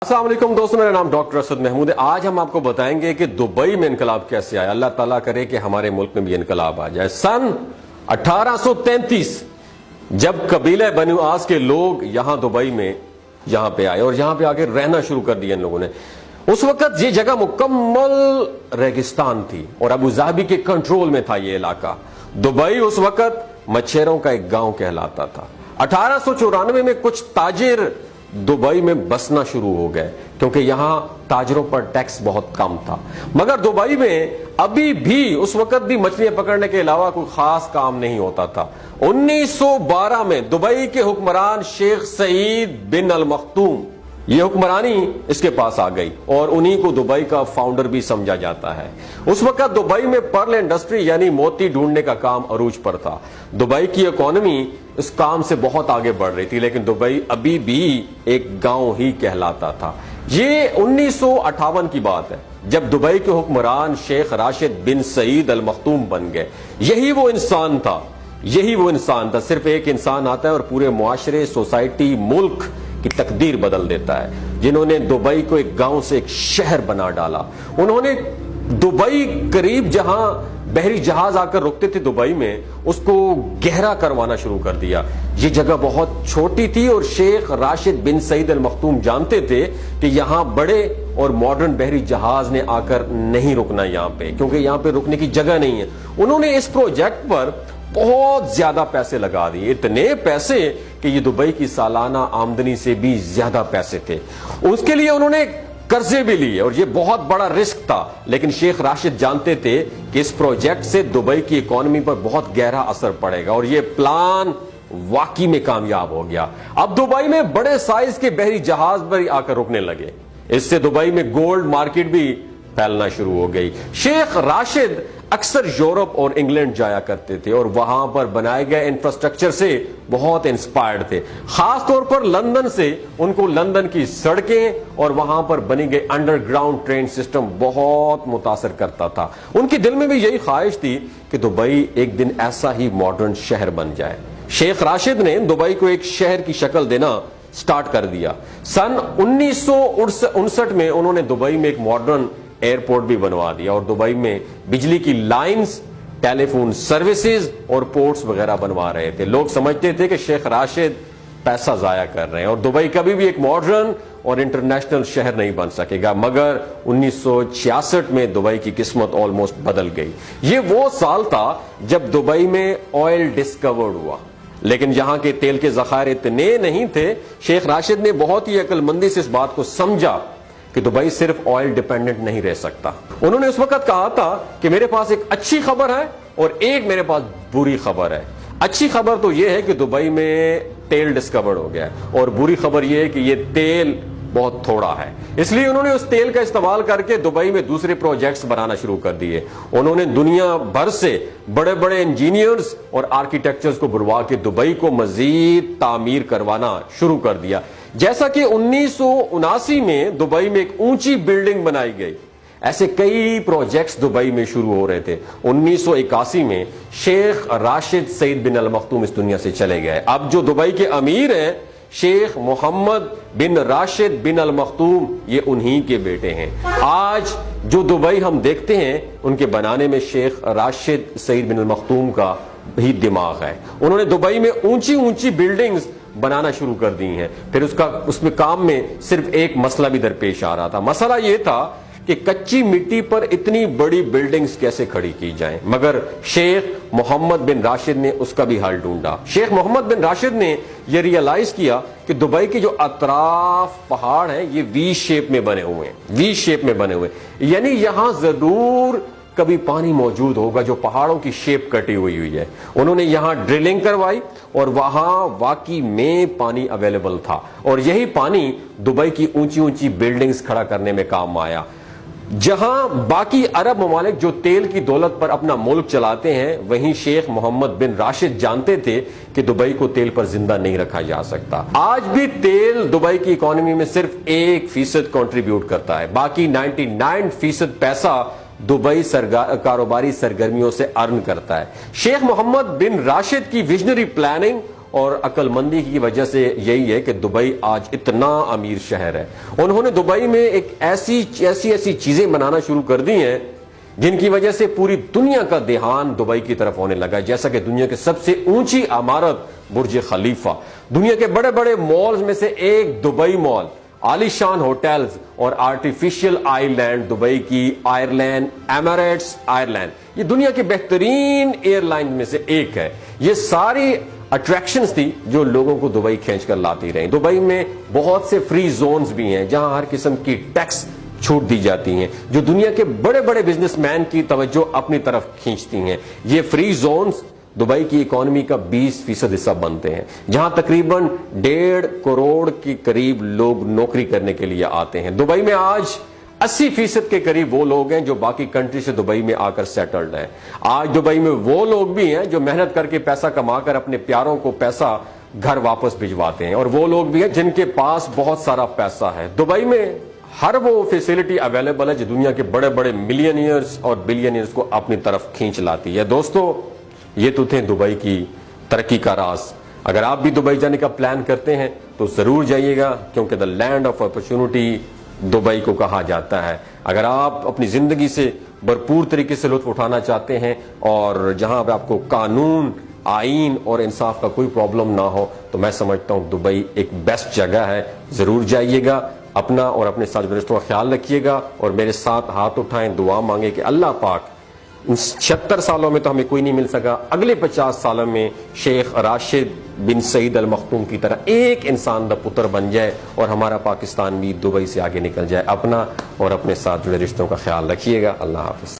السلام علیکم دوستوں، میرا نام ڈاکٹر اسد محمود ہے۔ آج ہم آپ کو بتائیں گے کہ دبئی میں انقلاب کیسے آیا۔ اللہ تعالیٰ کرے کہ ہمارے ملک میں بھی انقلاب آ جائے۔ سن 1833 جب قبیلہ بنو آس کے لوگ یہاں دبئی میں یہاں پہ آئے اور یہاں پہ آ کے رہنا شروع کر دیا ان لوگوں نے، اس وقت یہ جگہ مکمل ریگستان تھی اور ابو ظہبی کے کنٹرول میں تھا یہ علاقہ۔ دبئی اس وقت مچھروں کا ایک گاؤں کہلاتا تھا۔ 1894 میں کچھ تاجر دبئی میں بسنا شروع ہو گئے کیونکہ یہاں تاجروں پر ٹیکس بہت کم تھا، مگر دبئی میں ابھی بھی اس وقت بھی مچھلیاں پکڑنے کے علاوہ کوئی خاص کام نہیں ہوتا تھا۔ 1912 میں دبئی کے حکمران شیخ سعید بن المختوم، یہ حکمرانی اس کے پاس آ گئی اور انہی کو دبئی کا فاؤنڈر بھی سمجھا جاتا ہے۔ اس وقت دبئی میں پرل انڈسٹری یعنی موتی ڈھونڈنے کا کام عروج پر تھا۔ دبئی کی اکانومی اس کام سے بہت آگے بڑھ رہی تھی، لیکن دبئی ابھی بھی ایک گاؤں ہی کہلاتا تھا۔ یہ 1958 کی بات ہے جب دبئی کے حکمران شیخ راشد بن سعید المختوم بن گئے۔ یہی وہ انسان تھا، صرف ایک انسان آتا ہے اور پورے معاشرے، سوسائٹی، ملک کی تقدیر بدل دیتا ہے، جنہوں نے دبئی کو ایک گاؤں سے ایک شہر بنا ڈالا۔ انہوں نے دبئی قریب جہاں بحری جہاز آ کر رکتے تھے دبئی میں، اس کو گہرا کروانا شروع کر دیا۔ یہ جگہ بہت چھوٹی تھی اور شیخ راشد بن سعید المختوم جانتے تھے کہ یہاں بڑے اور ماڈرن بحری جہاز نے آ کر نہیں رکنا یہاں پہ، کیونکہ یہاں پہ رکنے کی جگہ نہیں ہے۔ انہوں نے اس پروجیکٹ پر بہت زیادہ پیسے لگا دیے، اتنے پیسے کہ یہ دبئی کی سالانہ آمدنی سے بھی زیادہ پیسے تھے۔ اس کے لیے انہوں نے قرضے بھی لیے اور یہ بہت بڑا رسک تھا، لیکن شیخ راشد جانتے تھے کہ اس پروجیکٹ سے دبئی کی اکانومی پر بہت گہرا اثر پڑے گا، اور یہ پلان واقعی میں کامیاب ہو گیا۔ اب دبئی میں بڑے سائز کے بحری جہاز بھی آ کر رکنے لگے، اس سے دبئی میں گولڈ مارکیٹ بھی پھیلنا شروع ہو گئی۔ شیخ راشد اکثر یورپ اور انگلینڈ جایا کرتے تھے اور وہاں پر بنائے گئے انفراسٹرکچر سے بہت انسپائرڈ تھے، خاص طور پر لندن سے۔ ان کو لندن کی سڑکیں اور وہاں پر بنی گئی انڈر گراؤنڈ ٹرین سسٹم بہت متاثر کرتا تھا۔ ان کے دل میں بھی یہی خواہش تھی کہ دبئی ایک دن ایسا ہی ماڈرن شہر بن جائے۔ شیخ راشد نے دبئی کو ایک شہر کی شکل دینا سٹارٹ کر دیا۔ سن 1959 میں انہوں نے دبئی میں ایک ماڈرن ایئرپورٹ بھی بنوا دیا اور دبئی میں بجلی کی لائنز، ٹیلی فون سروسز اور پورٹس وغیرہ بنوا رہے تھے۔ لوگ سمجھتے تھے کہ شیخ راشد پیسہ ضائع کر رہے ہیں اور دبئی کبھی بھی ایک ماڈرن اور انٹرنیشنل شہر نہیں بن سکے گا، مگر 1966 میں دبئی کی قسمت آلموسٹ بدل گئی۔ یہ وہ سال تھا جب دبئی میں آئل ڈسکورڈ ہوا، لیکن یہاں کے تیل کے ذخائر اتنے نہیں تھے۔ شیخ راشد نے بہت ہی عقل مندی سے اس بات کو سمجھا کہ دبئی صرف آئل ڈیپینڈنٹ نہیں رہ سکتا۔ انہوں نے اس وقت کہا تھا کہ میرے پاس ایک اچھی خبر ہے اور ایک میرے پاس بری خبر ہے۔ اچھی خبر تو یہ ہے کہ دبئی میں تیل ڈسکورڈ ہو گیا ہے، اور بری خبر یہ ہے کہ یہ تیل بہت تھوڑا ہے۔ اس لیے انہوں نے اس تیل کا استعمال کر کے دبئی میں دوسرے پروجیکٹس بنانا شروع کر دیے۔ انہوں نے دنیا بھر سے بڑے بڑے انجینئرز اور آرکیٹیکچرز کو بلوا کے دبئی کو مزید تعمیر کروانا شروع کر دیا۔ جیسا کہ 1979 میں دبئی میں ایک اونچی بلڈنگ بنائی گئی، ایسے کئی پروجیکٹس دبئی میں شروع ہو رہے تھے۔ 1981 میں شیخ راشد سعید بن المختوم اس دنیا سے چلے گئے۔ اب جو دبئی کے امیر ہیں شیخ محمد بن راشد بن المختوم، یہ انہی کے بیٹے ہیں۔ آج جو دبئی ہم دیکھتے ہیں ان کے بنانے میں شیخ راشد سعید بن المختوم کا بھی دماغ ہے۔ انہوں نے دبئی میں اونچی اونچی بلڈنگز بنانا شروع کر دی ہیں۔ پھر اس میں کام میں صرف ایک مسئلہ بھی درپیش آ رہا تھا۔ مسئلہ یہ تھا کہ کچی مٹی پر اتنی بڑی بلڈنگز کیسے کھڑی کی جائیں، مگر شیخ محمد بن راشد نے اس کا بھی حل ڈھونڈا۔ شیخ محمد بن راشد نے یہ ریئلائز کیا کہ دبئی کے جو اطراف پہاڑ ہیں یہ وی شیپ میں بنے ہوئے ہیں، یعنی یہاں ضرور کبھی پانی موجود ہوگا جو پہاڑوں کی شیپ کٹی ہوئی ہے۔ انہوں نے یہاں ڈرلنگ کروائی اور وہاں واقعی میں پانی اویلیبل تھا، اور یہی پانی دبئی کی اونچی اونچی بلڈنگز کھڑا کرنے میں کام آیا۔ جہاں باقی عرب ممالک جو تیل کی دولت پر اپنا ملک چلاتے ہیں، وہیں شیخ محمد بن راشد جانتے تھے کہ دبئی کو تیل پر زندہ نہیں رکھا جا سکتا۔ آج بھی تیل دبئی کی اکانومی میں صرف 1% کنٹریبیوٹ کرتا ہے، باقی 99% پیسہ دبئی کاروباری سرگرمیوں سے ارن کرتا ہے۔ شیخ محمد بن راشد کی ویژنری پلاننگ اور عقل مندی کی وجہ سے یہی ہے کہ دبئی آج اتنا امیر شہر ہے. انہوں نے دبئی میں ایک ایسی چیزیں بنانا شروع کر دی ہیں جن کی وجہ سے پوری دنیا کا دھیان دبئی کی طرف ہونے لگا. جیسا کہ دنیا کے سب سے اونچی عمارت برج خلیفہ، دنیا کے بڑے بڑے مالز میں سے ایک دبئی مال، عالی شان ہوٹلز اور آرٹیفیشل آئی لینڈ دبئی کی آئرلینڈ ایمریٹس آئرلینڈ، یہ دنیا کے بہترین ایئر لائن میں سے ایک ہے. یہ ساری اٹریکشنز تھی جو لوگوں کو دبئی کھینچ کر لاتی رہیں. دبئی میں بہت سے فری زونز بھی ہیں جہاں ہر قسم کی ٹیکس چھوٹ دی جاتی ہیں جو دنیا کے بڑے بڑے بزنس مین کی توجہ اپنی طرف کھینچتی ہیں. یہ فری زونز دبئی کی اکانومی کا 20% حصہ بنتے ہیں جہاں تقریباً 1.5 کروڑ کے قریب لوگ نوکری کرنے کے لیے آتے ہیں. دبئی میں آج 80% کے قریب وہ لوگ ہیں جو باقی کنٹری سے دبئی میں آ کر سیٹلڈ ہیں. آج دبئی میں وہ لوگ بھی ہیں جو محنت کر کے پیسہ کما کر اپنے پیاروں کو پیسہ گھر واپس بھجواتے ہیں، اور وہ لوگ بھی ہیں جن کے پاس بہت سارا پیسہ ہے. دبئی میں ہر وہ فیسلٹی اویلیبل ہے جو دنیا کے بڑے بڑے ملینئرز اور بلینئرز کو اپنی طرف کھینچ لاتی ہے. دوستو، یہ تو تھے دبئی کی ترقی کا راز. اگر آپ بھی دبئی جانے کا پلان کرتے ہیں تو ضرور جائیے گا، کیونکہ دا لینڈ آف اپرچونٹی دبئی کو کہا جاتا ہے. اگر آپ اپنی زندگی سے بھرپور طریقے سے لطف اٹھانا چاہتے ہیں اور جہاں پہ آپ کو قانون، آئین اور انصاف کا کوئی پرابلم نہ ہو، تو میں سمجھتا ہوں دبئی ایک بیسٹ جگہ ہے. ضرور جائیے گا. اپنا اور اپنے ساتھ رشتوں کا خیال رکھیے گا اور میرے ساتھ ہاتھ اٹھائیں، دعا مانگے کہ اللہ پاک ان 76 سالوں میں تو ہمیں کوئی نہیں مل سکا، اگلے 50 سالوں میں شیخ راشد بن سعید المختوم کی طرح ایک انسان دا پتر بن جائے اور ہمارا پاکستان بھی دبئی سے آگے نکل جائے. اپنا اور اپنے ساتھ جڑے رشتوں کا خیال رکھیے گا. اللہ حافظ.